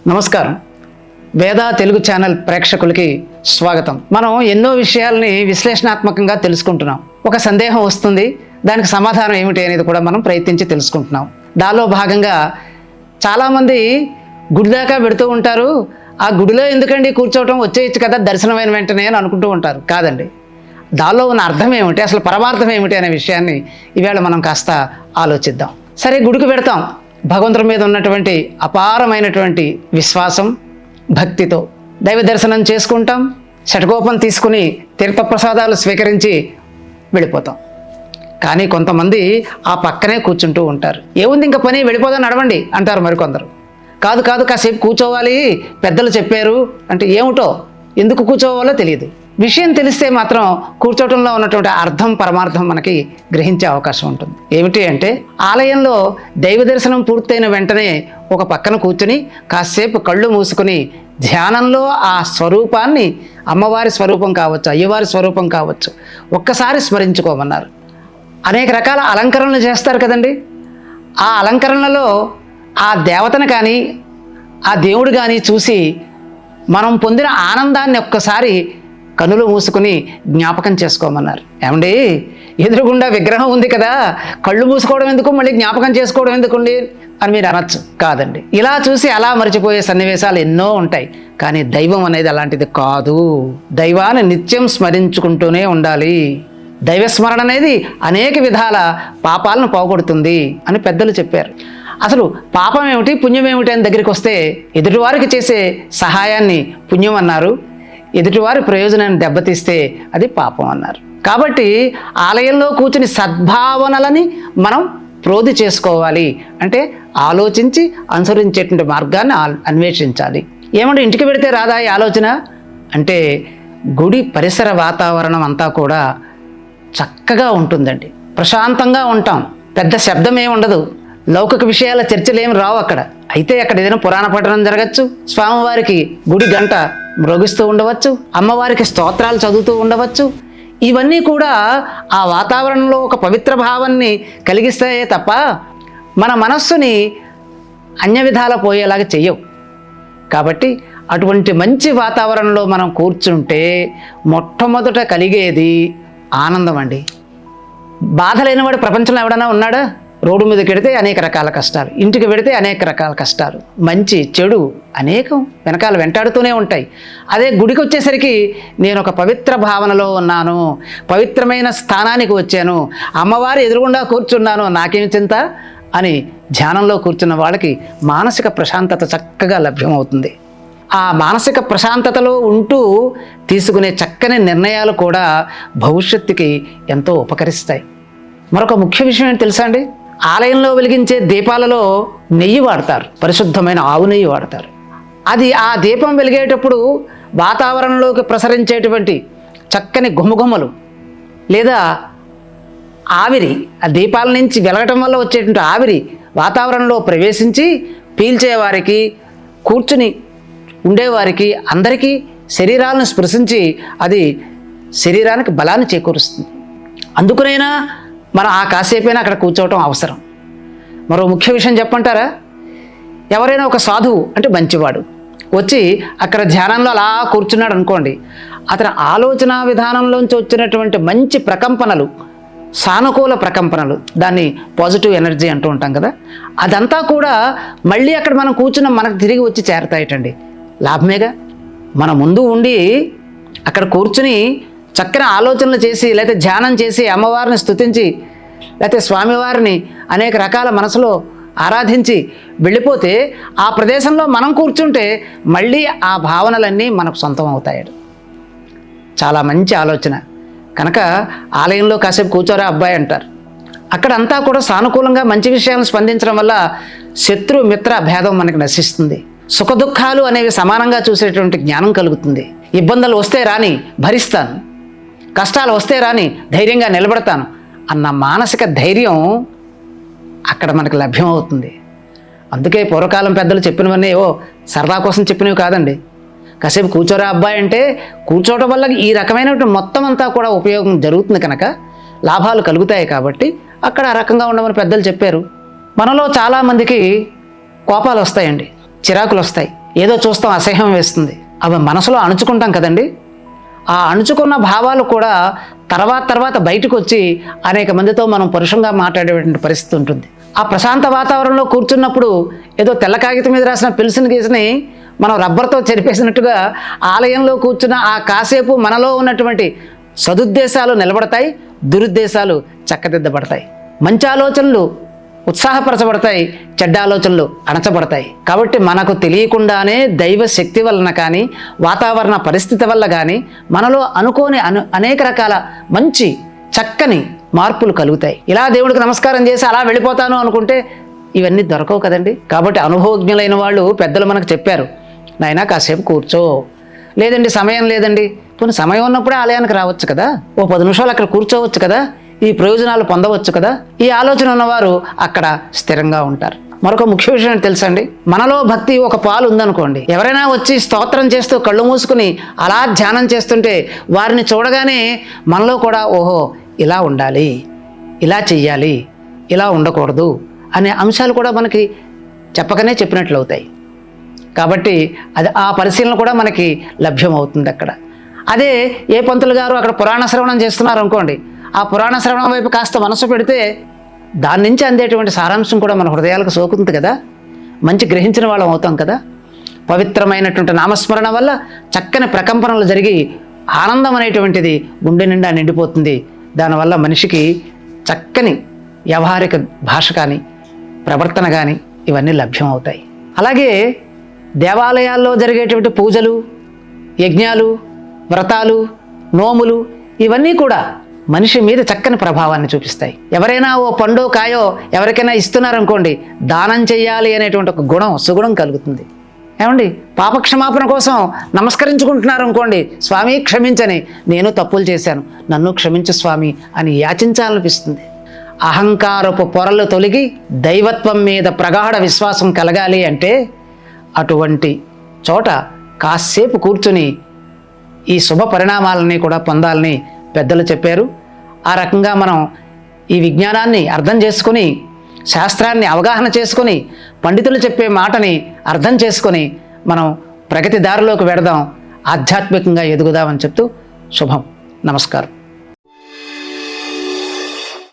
నమస్కారం. వేద తెలుగు ఛానల్ ప్రేక్షకులకి స్వాగతం. మనం ఎన్నో విషయాల్ని విశ్లేషణాత్మకంగా తెలుసుకుంటున్నాం. ఒక సందేహం వస్తుంది, దానికి సమాధానం ఏమిటి అనేది కూడా మనం ప్రయత్నించి తెలుసుకుంటున్నాం. దానిలో భాగంగా చాలామంది గుడి దాకా పెడుతూ ఉంటారు. ఆ గుడిలో ఎందుకండి కూర్చోవటం, వచ్చేయచ్చు కదా దర్శనమైన వెంటనే అని అనుకుంటూ ఉంటారు. కాదండి, దానిలో ఉన్న అర్థం ఏమిటి, అసలు పరమార్థం ఏమిటి అనే విషయాన్ని ఈవేళ మనం కాస్త ఆలోచిద్దాం. సరే, గుడికి పెడతాం. భగవంతుడి మీద ఉన్నటువంటి అపారమైనటువంటి విశ్వాసం, భక్తితో దైవ దర్శనం చేసుకుంటాం. షటకోపం తీసుకుని తీర్థప్రసాదాలు స్వీకరించి వెళ్ళిపోతాం. కానీ కొంతమంది ఆ పక్కనే కూర్చుంటూ ఉంటారు. ఏముంది ఇంకా పని, వెళ్ళిపోదాం నడవండి అంటారు మరికొందరు. కాదు కాదు, కాసేపు కూర్చోవాలి, పెద్దలు చెప్పారు అంటే ఏమిటో, ఎందుకు కూర్చోవాలో తెలియదు. విషయం తెలిస్తే మాత్రం కూర్చోవటంలో ఉన్నటువంటి అర్థం పరమార్థం మనకి గ్రహించే అవకాశం ఉంటుంది. ఏమిటి అంటే, ఆలయంలో దైవ దర్శనం పూర్తయిన వెంటనే ఒక పక్కన కూర్చుని కాసేపు కళ్ళు మూసుకుని ధ్యానంలో ఆ స్వరూపాన్ని, అమ్మవారి స్వరూపం కావచ్చు, అయ్యవారి స్వరూపం కావచ్చు, ఒక్కసారి స్మరించుకోమన్నారు. అనేక రకాల అలంకరణలు చేస్తారు కదండి. ఆ అలంకరణలలో ఆ దేవతను కానీ ఆ దేవుడు కానీ చూసి మనం పొందిన ఆనందాన్ని ఒక్కసారి కనులు మూసుకుని జ్ఞాపకం చేసుకోమన్నారు. ఏమండి, ఎదురుగుండా విగ్రహం ఉంది కదా, కళ్ళు మూసుకోవడం ఎందుకు, మళ్ళీ జ్ఞాపకం చేసుకోవడం ఎందుకుండి అని మీరు అనొచ్చు. కాదండి, ఇలా చూసి అలా మర్చిపోయే సన్నివేశాలు ఎన్నో ఉంటాయి. కానీ దైవం అనేది అలాంటిది కాదు. దైవాన్ని నిత్యం స్మరించుకుంటూనే ఉండాలి. దైవస్మరణ అనేది అనేక విధాల పాపాలను పోగొడుతుంది అని పెద్దలు చెప్పారు. అసలు పాపం ఏమిటి, పుణ్యం ఏమిటి అని దగ్గరికి వస్తే, ఎదుటివారికి చేసే సహాయాన్ని పుణ్యం అన్నారు, ఎదుటివారి ప్రయోజనాన్ని దెబ్బతీస్తే అది పాపం అన్నారు. కాబట్టి ఆలయంలో కూర్చుని సద్భావనలని మనం ప్రోధి చేసుకోవాలి. అంటే ఆలోచించి అనుసరించేటువంటి మార్గాన్ని అన్వేషించాలి. ఏమంటే ఇంటికి పెడితే రాదా ఈ ఆలోచన అంటే, గుడి పరిసర వాతావరణం అంతా కూడా చక్కగా ఉంటుందండి. ప్రశాంతంగా ఉంటాం. పెద్ద శబ్దం ఏమి ఉండదు. లౌకిక విషయాల చర్చలు ఏమి రావు అక్కడ. అయితే అక్కడ ఏదైనా పురాణ పఠనం జరగచ్చు, స్వామివారికి గుడి గంట మ్రోగిస్తూ ఉండవచ్చు, అమ్మవారికి స్తోత్రాలు చదువుతూ ఉండవచ్చు. ఇవన్నీ కూడా ఆ వాతావరణంలో ఒక పవిత్ర భావాన్ని కలిగిస్తాయే తప్ప మన మనస్సుని అన్య విధాల పోయేలాగా చెయ్యవు. కాబట్టి అటువంటి మంచి వాతావరణంలో మనం కూర్చుంటే మొట్టమొదట కలిగేది ఆనందం అండి. బాధ లేనివాడు ప్రపంచంలో ఎవడన్నా ఉన్నాడా? రోడ్డు మీదకి వెడితే అనేక రకాల కష్టాలు, ఇంటికి వెడితే అనేక రకాల కష్టాలు, మంచి చెడు అనేకం వెనకాల వెంటాడుతూనే ఉంటాయి. అదే గుడికి వచ్చేసరికి నేను ఒక పవిత్ర భావనలో ఉన్నాను, పవిత్రమైన స్థానానికి వచ్చాను, అమ్మవారి ఎదురుగుండా కూర్చున్నాను, నాకేమి చింత అని ధ్యానంలో కూర్చున్న వాళ్ళకి మానసిక ప్రశాంతత చక్కగా లభ్యమవుతుంది. ఆ మానసిక ప్రశాంతతలో ఉంటూ తీసుకునే చక్కని నిర్ణయాలు కూడా భవిష్యత్తుకి ఎంతో ఉపకరిస్తాయి. మరొక ముఖ్య విషయం ఏంటి తెలుసా అండి? ఆలయంలో వెలిగించే దీపాలలో నెయ్యి వాడతారు, పరిశుద్ధమైన ఆవు నెయ్యి వాడతారు. అది ఆ దీపం వెలిగేటప్పుడు వాతావరణంలోకి ప్రసరించేటువంటి చక్కని గుమగుమలు లేదా ఆవిరి, ఆ దీపాల నుంచి వెలగటం వల్ల వచ్చేటువంటి ఆవిరి వాతావరణంలో ప్రవేశించి పీల్చేవారికి, కూర్చుని ఉండేవారికి అందరికీ శరీరాలను స్పృశించి అది శరీరానికి బలాన్ని చేకూరుస్తుంది. అందుకునైనా మనం ఆ కాసేపైనా అక్కడ కూర్చోవటం అవసరం. మరో ముఖ్య విషయం చెప్పంటారా? ఎవరైనా ఒక సాధువు అంటే మంచివాడు వచ్చి అక్కడ ధ్యానంలో అలా కూర్చున్నాడు అనుకోండి, అతని ఆలోచన విధానంలోంచి వచ్చినటువంటి మంచి ప్రకంపనలు, సానుకూల ప్రకంపనలు, దాన్ని పాజిటివ్ ఎనర్జీ అంటూ ఉంటాం కదా, అదంతా కూడా మళ్ళీ అక్కడ మనం కూర్చున్న మనకు తిరిగి వచ్చి చేరతాయటండి. లాభమేగా. మన ముందు ఉండి అక్కడ కూర్చుని చక్కని ఆలోచనలు చేసి, లేకపోతే ధ్యానం చేసి, అమ్మవారిని స్తుతించి, లేకపోతే స్వామివారిని అనేక రకాల మనసులో ఆరాధించి వెళ్ళిపోతే ఆ ప్రదేశంలో మనం కూర్చుంటే మళ్ళీ ఆ భావనలన్నీ మనకు సొంతం అవుతాయి. చాలా మంచి ఆలోచన. కనుక ఆలయంలో కాసేపు కూర్చోరా అబ్బాయి అంటారు. అక్కడ అంతా కూడా సానుకూలంగా మంచి విషయాలను స్పందించడం వల్ల శత్రు మిత్ర భేదం మనకి నశిస్తుంది. సుఖదుఖాలు అనేవి సమానంగా చూసేటువంటి జ్ఞానం కలుగుతుంది. ఇబ్బందులు వస్తే రాని భరిస్తాను, కష్టాలు వస్తే రాని ధైర్యంగా నిలబడతాను అన్న మానసిక ధైర్యం అక్కడ మనకు లభ్యమవుతుంది. అందుకే పూర్వకాలం పెద్దలు చెప్పినవన్నీ సరదా కోసం చెప్పినవి కాదండి. కాసేపు కూర్చోరా అబ్బాయి అంటే కూర్చోవడం వల్ల ఈ రకమైనటువంటి మొత్తం అంతా కూడా ఉపయోగం జరుగుతుంది కనుక లాభాలు కలుగుతాయి. కాబట్టి అక్కడ ఆ రకంగా ఉండమని పెద్దలు చెప్పారు. మనలో చాలామందికి కోపాలు వస్తాయండి, చిరాకులు వస్తాయి. ఏదో చూస్తాం అసహ్యం వేస్తుంది. అవి మనసులో అణుచుకుంటాం కదండి. ఆ అణుచుకున్న భావాలు కూడా తర్వాత బయటకు వచ్చి అనేక మందితో మనం పరుషంగా మాట్లాడేటువంటి పరిస్థితి ఉంటుంది. ఆ ప్రశాంత వాతావరణంలో కూర్చున్నప్పుడు ఏదో తెల్ల కాగితం మీద రాసిన పెన్సిల్ గీసిని మనం రబ్బర్తో చెరిపేసినట్టుగా ఆలయంలో కూర్చున్న ఆ కాసేపు మనలో ఉన్నటువంటి సదుద్దేశాలు నిలబడతాయి, దురుద్దేశాలు చక్కదిద్దబడతాయి. మంచి ఆలోచనలు ఉత్సాహపరచబడతాయి, చెడ్డ ఆలోచనలు అణచబడతాయి. కాబట్టి మనకు తెలియకుండానే దైవ శక్తి వలన కానీ, వాతావరణ పరిస్థితి వల్ల కానీ మనలో అనుకోని అనేక రకాల మంచి చక్కని మార్పులు కలుగుతాయి. ఇలా దేవుడికి నమస్కారం చేసి అలా వెళ్ళిపోతాను అనుకుంటే ఇవన్నీ దొరకవు కదండి. కాబట్టి అనుభవజ్ఞులైన వాళ్ళు పెద్దలు మనకు చెప్పారు, నాయనా కాసేపు కూర్చో, లేదండి సమయం లేదండి, పోనీ సమయం ఉన్నప్పుడే ఆలయానికి రావచ్చు కదా, ఓ 10 నిమిషాలు అక్కడ కూర్చోవచ్చు కదా, ఈ ప్రయోజనాలు పొందవచ్చు కదా. ఈ ఆలోచన ఉన్నవారు అక్కడ స్థిరంగా ఉంటారు. మరొక ముఖ్య విషయం ఏంటి తెలుసండి, మనలో భక్తి ఒక పాలు ఉందనుకోండి, ఎవరైనా వచ్చి స్తోత్రం చేస్తూ కళ్ళు మూసుకుని అలా ధ్యానం చేస్తుంటే వారిని చూడగానే మనలో కూడా ఓహో ఇలా ఉండాలి, ఇలా చెయ్యాలి, ఇలా ఉండకూడదు అనే అంశాలు కూడా మనకి చెప్పకనే చెప్పినట్లు అవుతాయి. కాబట్టి అది ఆ పరిశీలన కూడా మనకి లభ్యమవుతుంది అక్కడ. అదే ఏ పంతులు గారు అక్కడ పురాణ శ్రవణం చేస్తున్నారు అనుకోండి, ఆ పురాణ శ్రవణం వైపు కాస్త మనసు పెడితే దాని నుంచి అందేటువంటి సారాంశం కూడా మన హృదయాలకు సోకుతుంది కదా, మంచి గ్రహించిన వాళ్ళం అవుతాం కదా. పవిత్రమైనటువంటి నామస్మరణ వల్ల చక్కని ప్రకంపనలు జరిగి ఆనందం అనేటువంటిది గుండె నిండా నిండిపోతుంది. దానివల్ల మనిషికి చక్కని వ్యవహారిక భాష కానీ ప్రవర్తన కానీ ఇవన్నీ లభ్యం అవుతాయి. అలాగే దేవాలయాల్లో జరిగేటువంటి పూజలు, యజ్ఞాలు, వ్రతాలు, నోములు ఇవన్నీ కూడా మనిషి మీద చక్కని ప్రభావాన్ని చూపిస్తాయి. ఎవరైనా ఓ పండో కాయో ఎవరికైనా ఇస్తున్నారనుకోండి, దానం చెయ్యాలి అనేటువంటి ఒక సుగుణం కలుగుతుంది. ఏమండి, పాపక్షమాపణ కోసం నమస్కరించుకుంటున్నారు అనుకోండి, స్వామి క్షమించని, నేను తప్పులు చేశాను, నన్ను క్షమించు స్వామి అని యాచించాలనిపిస్తుంది. అహంకారపు పొరలు తొలగి దైవత్వం మీద ప్రగాఢ విశ్వాసం కలగాలి అంటే అటువంటి చోట కాసేపు కూర్చుని ఈ శుభ పరిణామాలని కూడా పొందాలని పెద్దలు చెప్పారు. ఆ రకంగా మనం ఈ విజ్ఞానాన్ని అర్థం చేసుకుని, శాస్త్రాన్ని అవగాహన చేసుకుని, పండితులు చెప్పే మాటని అర్థం చేసుకొని మనం ప్రగతి దారిలోకి వెడదాం, ఆధ్యాత్మికంగా ఎదుగుదామని చెప్తూ శుభం. నమస్కారం.